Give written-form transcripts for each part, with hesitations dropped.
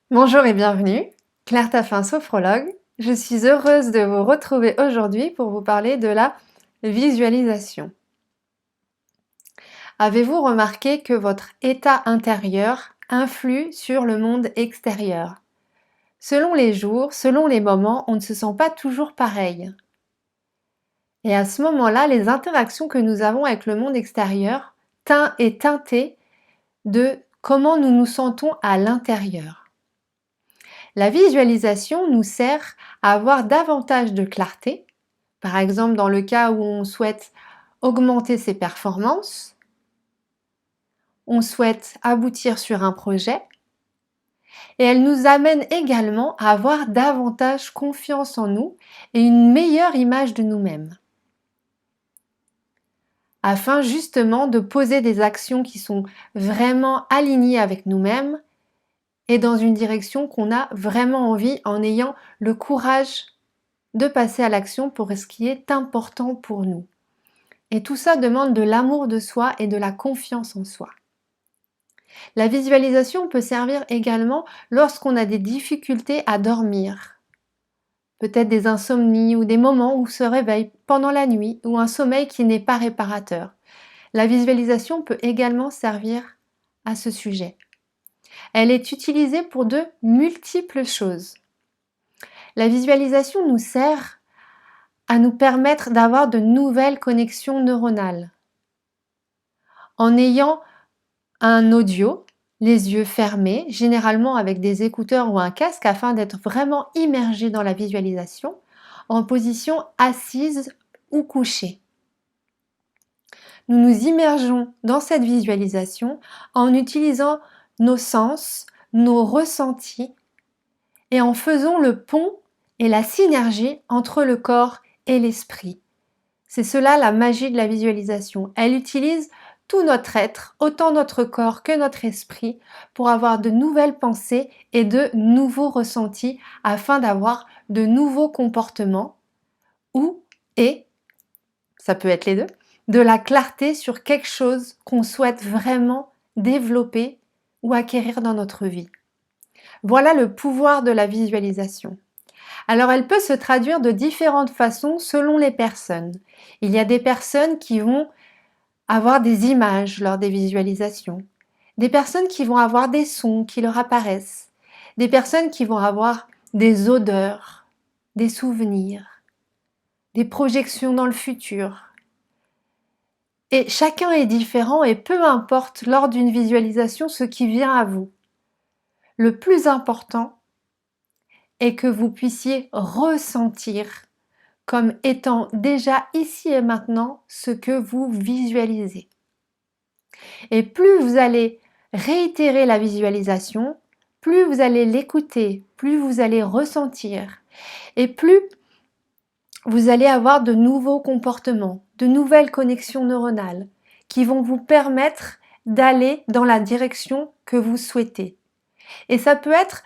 Bonjour et bienvenue, Claire Taffin, sophrologue. Je suis heureuse de vous retrouver aujourd'hui pour vous parler de la visualisation. Avez-vous remarqué que votre état intérieur influe sur le monde extérieur? Selon les jours, selon les moments, on ne se sent pas toujours pareil. Et à ce moment-là, les interactions que nous avons avec le monde extérieur est teintée de comment nous nous sentons à l'intérieur. La visualisation nous sert à avoir davantage de clarté, par exemple dans le cas où on souhaite augmenter ses performances, on souhaite aboutir sur un projet, et elle nous amène également à avoir davantage confiance en nous et une meilleure image de nous-mêmes, afin justement de poser des actions qui sont vraiment alignées avec nous-mêmes et dans une direction qu'on a vraiment envie en ayant le courage de passer à l'action pour ce qui est important pour nous. Et tout ça demande de l'amour de soi et de la confiance en soi. La visualisation peut servir également lorsqu'on a des difficultés à dormir. Peut-être des insomnies ou des moments où on se réveille pendant la nuit ou un sommeil qui n'est pas réparateur. La visualisation peut également servir à ce sujet. Elle est utilisée pour de multiples choses. La visualisation nous sert à nous permettre d'avoir de nouvelles connexions neuronales. En ayant un audio, les yeux fermés, généralement avec des écouteurs ou un casque afin d'être vraiment immergé dans la visualisation, en position assise ou couchée. Nous nous immergeons dans cette visualisation en utilisant nos sens, nos ressentis et en faisant le pont et la synergie entre le corps et l'esprit. C'est cela la magie de la visualisation. Elle utilise tout notre être, autant notre corps que notre esprit, pour avoir de nouvelles pensées et de nouveaux ressentis afin d'avoir de nouveaux comportements et, ça peut être les deux, de la clarté sur quelque chose qu'on souhaite vraiment développer ou acquérir dans notre vie. Voilà le pouvoir de la visualisation. Alors elle peut se traduire de différentes façons selon les personnes. Il y a des personnes qui vont avoir des images lors des visualisations, des personnes qui vont avoir des sons qui leur apparaissent, des personnes qui vont avoir des odeurs, des souvenirs, des projections dans le futur. Et chacun est différent et peu importe lors d'une visualisation ce qui vient à vous. Le plus important est que vous puissiez ressentir comme étant déjà ici et maintenant ce que vous visualisez. Et plus vous allez réitérer la visualisation, plus vous allez l'écouter, plus vous allez ressentir et plus vous allez avoir de nouveaux comportements, de nouvelles connexions neuronales qui vont vous permettre d'aller dans la direction que vous souhaitez. Et ça peut être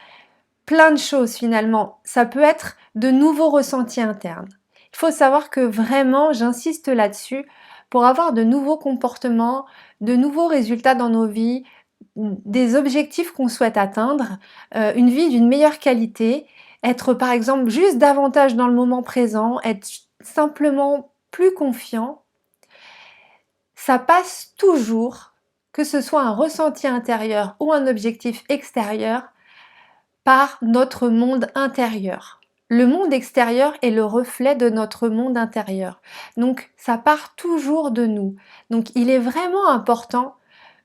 plein de choses finalement. Ça peut être de nouveaux ressentis internes. Il faut savoir que vraiment, j'insiste là-dessus, pour avoir de nouveaux comportements, de nouveaux résultats dans nos vies, des objectifs qu'on souhaite atteindre, une vie d'une meilleure qualité, être par exemple juste davantage dans le moment présent, être simplement plus confiant, ça passe toujours, que ce soit un ressenti intérieur ou un objectif extérieur, par notre monde intérieur. Le monde extérieur est le reflet de notre monde intérieur. Donc, ça part toujours de nous. Donc, il est vraiment important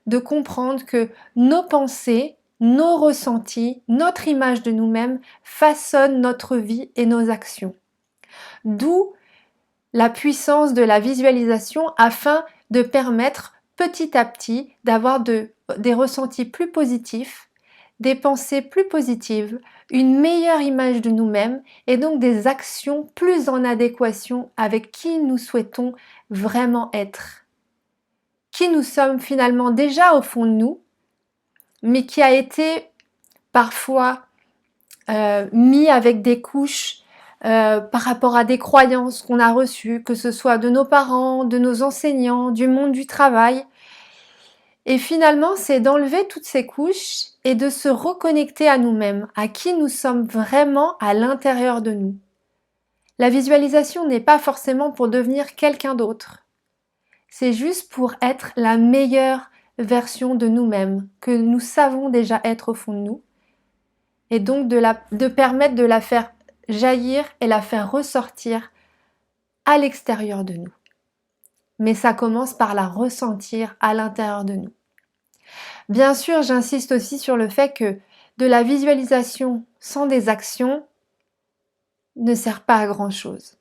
de comprendre que nos pensées, nos ressentis, notre image de nous-mêmes façonnent notre vie et nos actions. D'où la puissance de la visualisation afin de permettre petit à petit d'avoir des ressentis plus positifs, des pensées plus positives, une meilleure image de nous-mêmes et donc des actions plus en adéquation avec qui nous souhaitons vraiment être. Qui nous sommes finalement déjà au fond de nous, mais qui a été parfois mis avec des couches par rapport à des croyances qu'on a reçues, que ce soit de nos parents, de nos enseignants, du monde du travail. Et finalement, c'est d'enlever toutes ces couches et de se reconnecter à nous-mêmes, à qui nous sommes vraiment à l'intérieur de nous. La visualisation n'est pas forcément pour devenir quelqu'un d'autre. C'est juste pour être la meilleure version de nous-mêmes, que nous savons déjà être au fond de nous, et donc de permettre de la faire jaillir et la faire ressortir à l'extérieur de nous. Mais ça commence par la ressentir à l'intérieur de nous. Bien sûr, j'insiste aussi sur le fait que de la visualisation sans des actions ne sert pas à grand chose.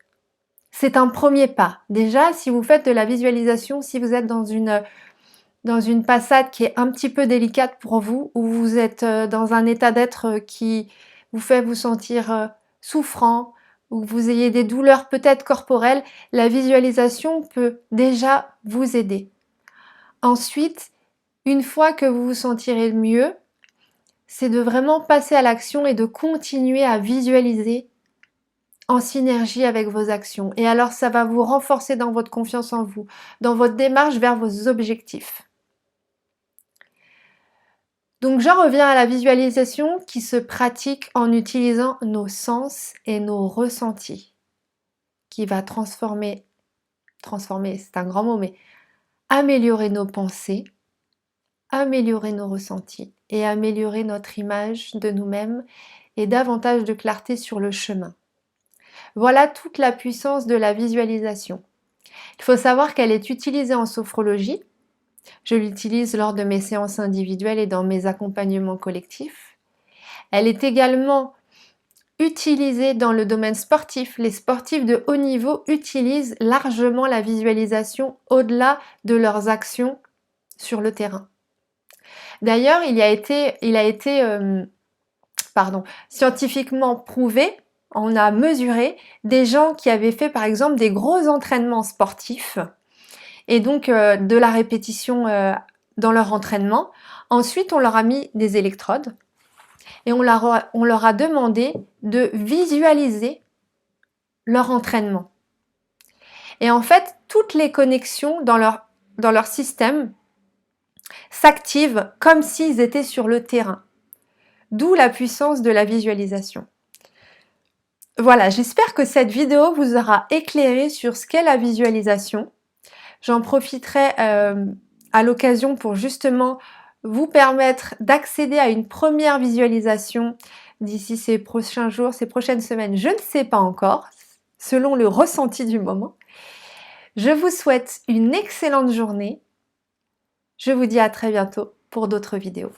C'est un premier pas. Déjà, si vous faites de la visualisation, si vous êtes dans une passade qui est un petit peu délicate pour vous, ou vous êtes dans un état d'être qui vous fait vous sentir souffrant, ou que vous ayez des douleurs peut-être corporelles, la visualisation peut déjà vous aider. Ensuite, une fois que vous vous sentirez mieux, c'est de vraiment passer à l'action et de continuer à visualiser en synergie avec vos actions. Et alors, ça va vous renforcer dans votre confiance en vous, dans votre démarche vers vos objectifs. Donc, j'en reviens à la visualisation qui se pratique en utilisant nos sens et nos ressentis, qui va transformer, c'est un grand mot, mais améliorer nos pensées, améliorer nos ressentis et améliorer notre image de nous-mêmes et davantage de clarté sur le chemin. Voilà toute la puissance de la visualisation. Il faut savoir qu'elle est utilisée en sophrologie. Je l'utilise lors de mes séances individuelles et dans mes accompagnements collectifs. Elle est également utilisée dans le domaine sportif. Les sportifs de haut niveau utilisent largement la visualisation au-delà de leurs actions sur le terrain. D'ailleurs, il a été scientifiquement prouvé, on a mesuré des gens qui avaient fait par exemple des gros entraînements sportifs et donc de la répétition dans leur entraînement. Ensuite, on leur a mis des électrodes et on leur a demandé de visualiser leur entraînement. Et en fait, toutes les connexions dans leur système s'activent comme s'ils étaient sur le terrain. D'où la puissance de la visualisation. Voilà, j'espère que cette vidéo vous aura éclairé sur ce qu'est la visualisation. J'en profiterai à l'occasion pour justement vous permettre d'accéder à une première visualisation d'ici ces prochains jours, ces prochaines semaines. Je ne sais pas encore, selon le ressenti du moment. Je vous souhaite une excellente journée. Je vous dis à très bientôt pour d'autres vidéos.